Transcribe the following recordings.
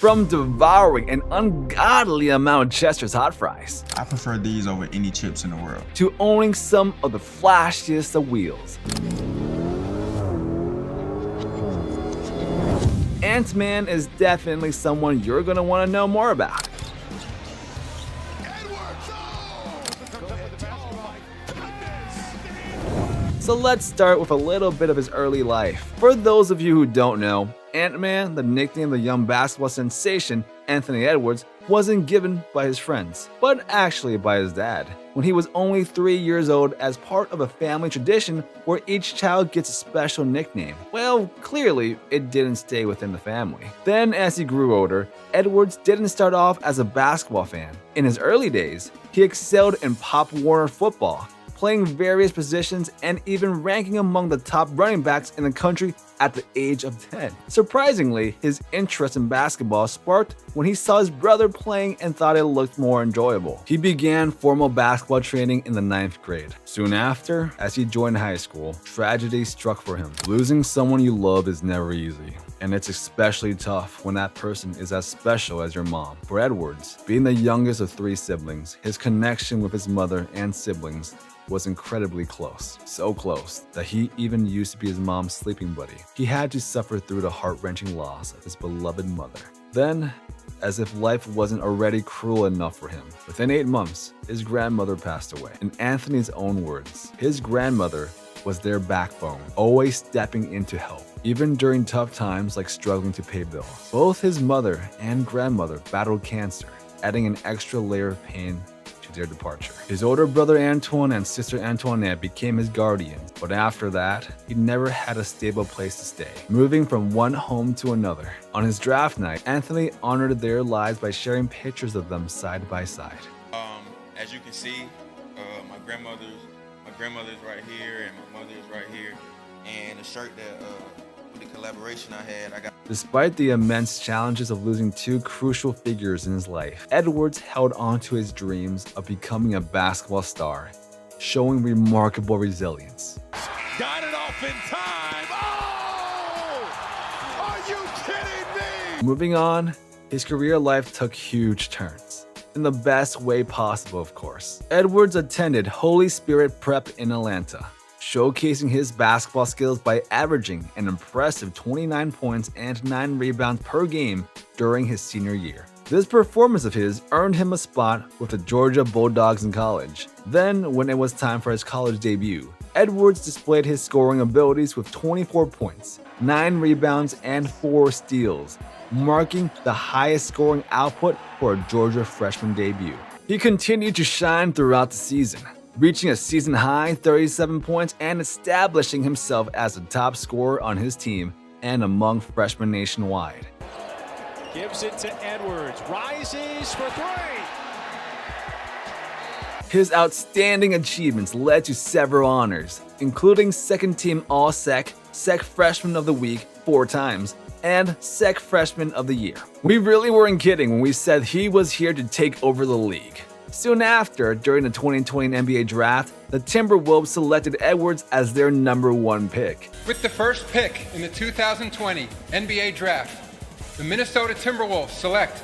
From devouring an ungodly amount of Chester's hot fries, I prefer these over any chips in the world, to owning some of the flashiest of wheels. Ant-Man is definitely someone you're gonna want to know more about. So let's start with a little bit of his early life. For those of you who don't know, Ant-Man, the nickname of the young basketball sensation Anthony Edwards, wasn't given by his friends, but actually by his dad, when he was only 3 years old, as part of a family tradition where each child gets a special nickname. Well, clearly, it didn't stay within the family. Then, as he grew older, Edwards didn't start off as a basketball fan. In his early days, he excelled in Pop Warner football, playing various positions and even ranking among the top running backs in the country at the age of 10. Surprisingly, his interest in basketball sparked when he saw his brother playing and thought it looked more enjoyable. He began formal basketball training in the 9th grade. Soon after, as he joined high school, tragedy struck for him. Losing someone you love is never easy, and it's especially tough when that person is as special as your mom. For Edwards, being the youngest of 3 siblings, his connection with his mother and siblings was incredibly close. So close that he even used to be his mom's sleeping buddy. He had to suffer through the heart-wrenching loss of his beloved mother. Then, as if life wasn't already cruel enough for him, within 8 months, his grandmother passed away. In Anthony's own words, his grandmother was their backbone, always stepping in to help, even during tough times like struggling to pay bills. Both his mother and grandmother battled cancer, adding an extra layer of pain to their departure. His older brother Antoine and sister Antoinette became his guardians, but after that, he never had a stable place to stay, moving from one home to another. On his draft night, Anthony honored their lives by sharing pictures of them side by side. As you can see, my grandmother's right here and my mother's right here, and the shirt that with the collaboration I got. Despite the immense challenges of losing 2 crucial figures in his life, Edwards held on to his dreams of becoming a basketball star, showing remarkable resilience. Got it off in time. Oh! Are you kidding me? Moving on, his career life took huge turns. In the best way possible, of course. Edwards attended Holy Spirit Prep in Atlanta, showcasing his basketball skills by averaging an impressive 29 points and 9 rebounds per game during his senior year. This performance of his earned him a spot with the Georgia Bulldogs in college. Then, when it was time for his college debut, Edwards displayed his scoring abilities with 24 points, 9 rebounds, and 4 steals, marking the highest scoring output for a Georgia freshman debut. He continued to shine throughout the season, reaching a season-high 37 points and establishing himself as the top scorer on his team and among freshmen nationwide. Gives it to Edwards, rises for 3. His outstanding achievements led to several honors, including second-team All-Sec, Sec Freshman of the Week 4 times, and Sec Freshman of the Year. We really weren't kidding when we said he was here to take over the league. Soon after, during the 2020 NBA Draft, the Timberwolves selected Edwards as their #1 pick. With the first pick in the 2020 NBA Draft, the Minnesota Timberwolves select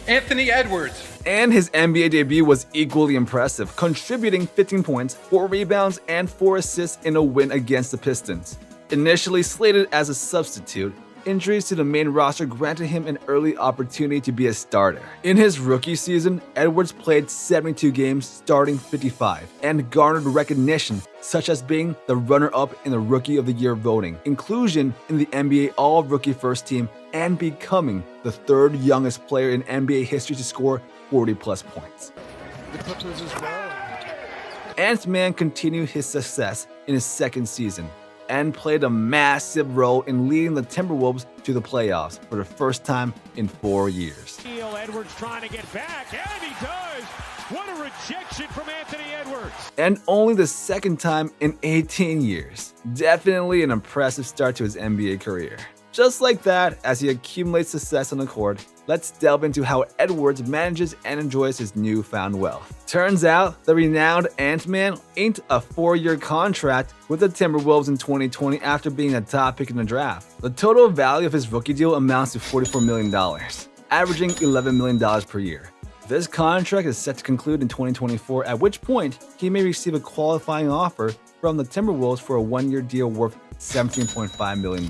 Anthony Edwards. And his NBA debut was equally impressive, contributing 15 points, 4 rebounds, and 4 assists in a win against the Pistons. Initially slated as a substitute, injuries to the main roster granted him an early opportunity to be a starter. In his rookie season, Edwards played 72 games, starting 55, and garnered recognition such as being the runner-up in the Rookie of the Year voting, inclusion in the NBA All-Rookie First Team, and becoming the 3rd youngest player in NBA history to score 40-plus points. Ant-Man continued his success in his second season, and played a massive role in leading the Timberwolves to the playoffs for the first time in 4 years. Edwards trying to get back, and he does! What a rejection from Anthony Edwards! And only the second time in 18 years. Definitely an impressive start to his NBA career. Just like that, as he accumulates success on the court, let's delve into how Edwards manages and enjoys his newfound wealth. Turns out, the renowned Ant-Man inked a 4-year contract with the Timberwolves in 2020 after being a top pick in the draft. The total value of his rookie deal amounts to $44 million. averaging $11 million per year. This contract is set to conclude in 2024, at which point he may receive a qualifying offer from the Timberwolves for a one-year deal worth $17.5 million,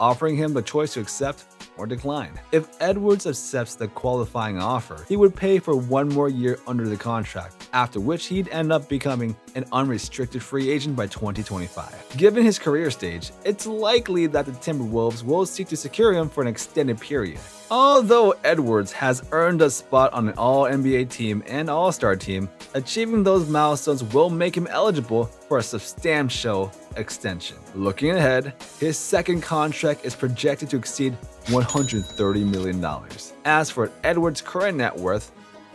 offering him the choice to accept or decline. If Edwards accepts the qualifying offer, he would pay for one more year under the contract, after which he'd end up becoming an unrestricted free agent by 2025. Given his career stage, it's likely that the Timberwolves will seek to secure him for an extended period. Although Edwards has earned a spot on an All-NBA team and All-Star team, achieving those milestones will make him eligible for a substantial extension. Looking ahead, his second contract is projected to exceed $130 million. As for Edwards' current net worth,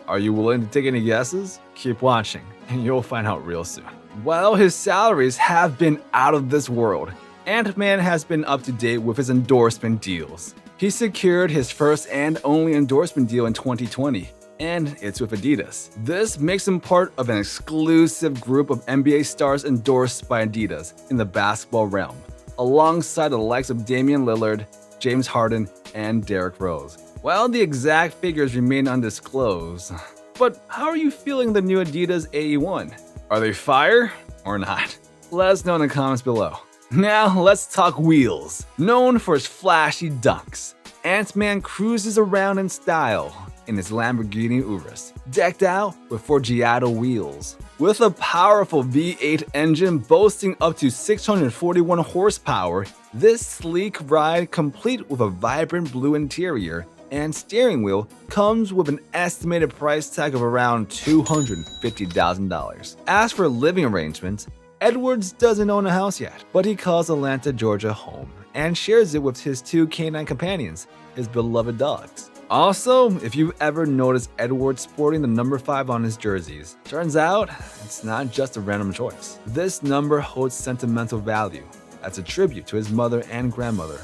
are you willing to take any guesses? Keep watching, and you'll find out real soon. While his salaries have been out of this world, Ant-Man has been up to date with his endorsement deals. He secured his first and only endorsement deal in 2020, and it's with Adidas. This makes him part of an exclusive group of NBA stars endorsed by Adidas in the basketball realm, alongside the likes of Damian Lillard, James Harden, and Derrick Rose. While the exact figures remain undisclosed, but how are you feeling the new Adidas AE1? Are they fire or not? Let us know in the comments below. Now let's talk wheels. Known for his flashy dunks, Ant-Man cruises around in style in his Lamborghini Urus, decked out with Forgiato wheels. With a powerful V8 engine boasting up to 641 horsepower, this sleek ride, complete with a vibrant blue interior and steering wheel, comes with an estimated price tag of around $250,000. As for living arrangements, Edwards doesn't own a house yet, but he calls Atlanta, Georgia home and shares it with his two canine companions, his beloved dogs. Also, if you've ever noticed Edwards sporting the number 5 on his jerseys, turns out it's not just a random choice. This number holds sentimental value as a tribute to his mother and grandmother,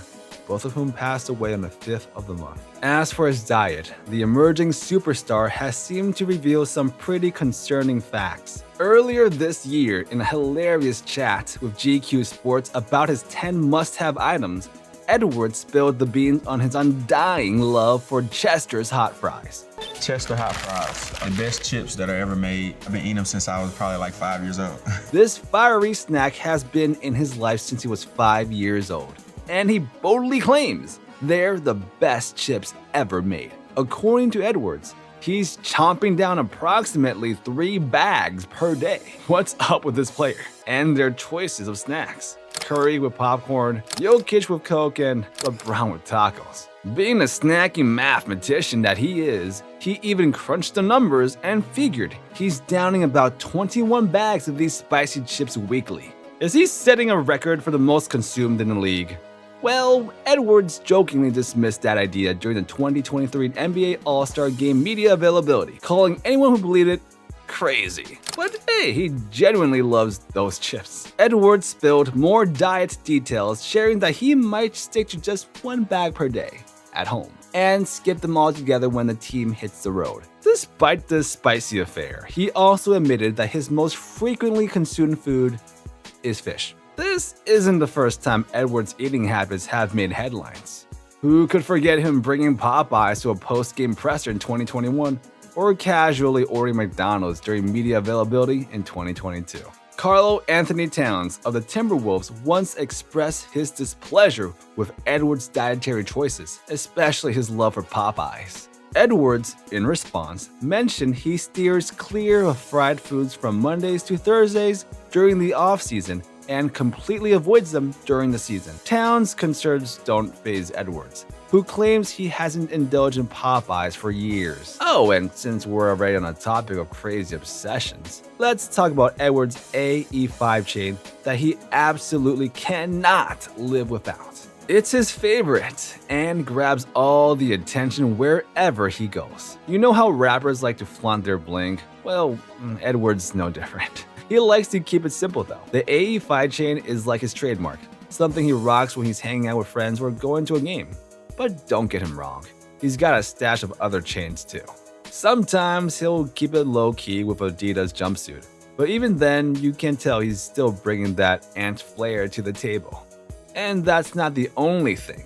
both of whom passed away on the 5th of the month. As for his diet, the emerging superstar has seemed to reveal some pretty concerning facts. Earlier this year, in a hilarious chat with GQ Sports about his 10 must-have items, Edwards spilled the beans on his undying love for Chester's hot fries. Chester hot fries, the best chips that are ever made. I've been eating them since I was probably like 5 years old. This fiery snack has been in his life since he was 5 years old, and he boldly claims they're the best chips ever made. According to Edwards, he's chomping down approximately 3 bags per day. What's up with this player and their choices of snacks? Curry with popcorn, Jokic with Coke, and LeBron with tacos. Being the snacky mathematician that he is, he even crunched the numbers and figured he's downing about 21 bags of these spicy chips weekly. Is he setting a record for the most consumed in the league? Well, Edwards jokingly dismissed that idea during the 2023 NBA All-Star Game media availability, calling anyone who believed it crazy. But hey, he genuinely loves those chips. Edwards spilled more diet details, sharing that he might stick to just 1 bag per day at home and skip them all together when the team hits the road. Despite this spicy affair, he also admitted that his most frequently consumed food is fish. This isn't the first time Edwards' eating habits have made headlines. Who could forget him bringing Popeyes to a post-game presser in 2021, or casually ordering McDonald's during media availability in 2022. Karl Anthony Towns of the Timberwolves once expressed his displeasure with Edwards' dietary choices, especially his love for Popeyes. Edwards, in response, mentioned he steers clear of fried foods from Mondays to Thursdays during the off-season and completely avoids them during the season. Towns' concerns don't faze Edwards, who claims he hasn't indulged in Popeyes for years. Oh, and since we're already on a topic of crazy obsessions, let's talk about Edwards' AE5 chain that he absolutely cannot live without. It's his favorite and grabs all the attention wherever he goes. You know how rappers like to flaunt their bling? Well, Edwards no different. He likes to keep it simple though. The AE5 chain is like his trademark, something he rocks when he's hanging out with friends or going to a game. But don't get him wrong, he's got a stash of other chains too. Sometimes he'll keep it low-key with Adidas jumpsuit, but even then you can tell he's still bringing that ant flair to the table. And that's not the only thing.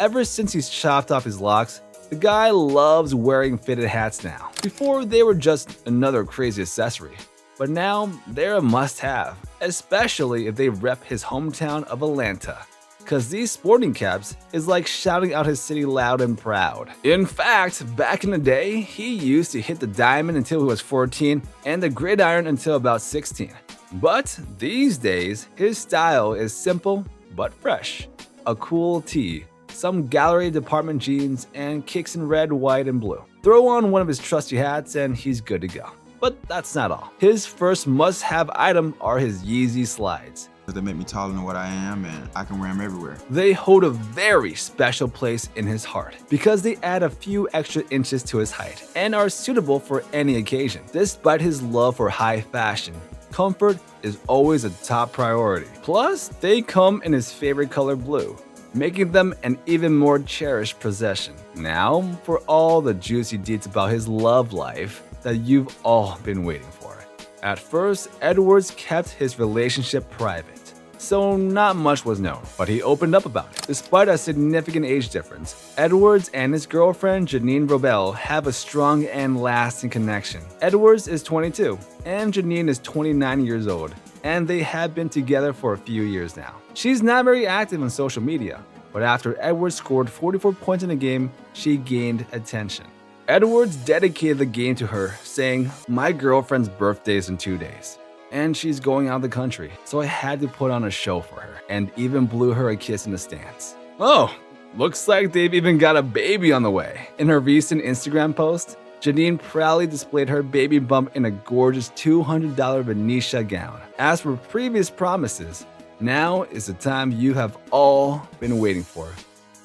Ever since he's chopped off his locks, The guy loves wearing fitted hats now. Before, they were just another crazy accessory. But now, they're a must-have, especially if they rep his hometown of Atlanta. Cause these sporting caps is like shouting out his city loud and proud. In fact, back in the day, he used to hit the diamond until he was 14 and the gridiron until about 16. But these days, his style is simple but fresh. A cool tee, some gallery department jeans, and kicks in red, white, and blue. Throw on one of his trusty hats and he's good to go. But that's not all. His first must-have item are his Yeezy slides. They make me taller than what I am, and I can wear them everywhere. They hold a very special place in his heart because they add a few extra inches to his height and are suitable for any occasion. Despite his love for high fashion, comfort is always a top priority. Plus, they come in his favorite color blue, making them an even more cherished possession. Now, for all the juicy deets about his love life that you've all been waiting for. At first, Edwards kept his relationship private, so not much was known, but he opened up about it. Despite a significant age difference, Edwards and his girlfriend Janine Robel have a strong and lasting connection. Edwards is 22, and Janine is 29 years old, and they have been together for a few years now. She's not very active on social media, but after Edwards scored 44 points in a game, she gained attention. Edwards dedicated the game to her, saying, "My girlfriend's birthday is in 2 days, and she's going out of the country, so I had to put on a show for her," and even blew her a kiss in the stands. Oh, looks like they've even got a baby on the way. In her recent Instagram post, Janine proudly displayed her baby bump in a gorgeous $200 Venetia gown. As for previous promises, now is the time you have all been waiting for.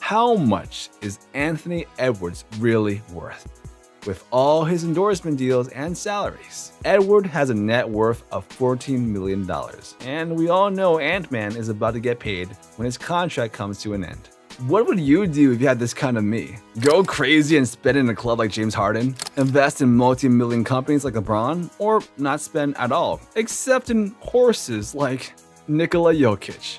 How much is Anthony Edwards really worth? With all his endorsement deals and salaries, Edward has a net worth of $14 million. And we all know Ant-Man is about to get paid when his contract comes to an end. What would you do if you had this kind of me? Go crazy and spend in a club like James Harden? Invest in multi-million companies like LeBron? Or not spend at all, except in horses like Nikola Jokic?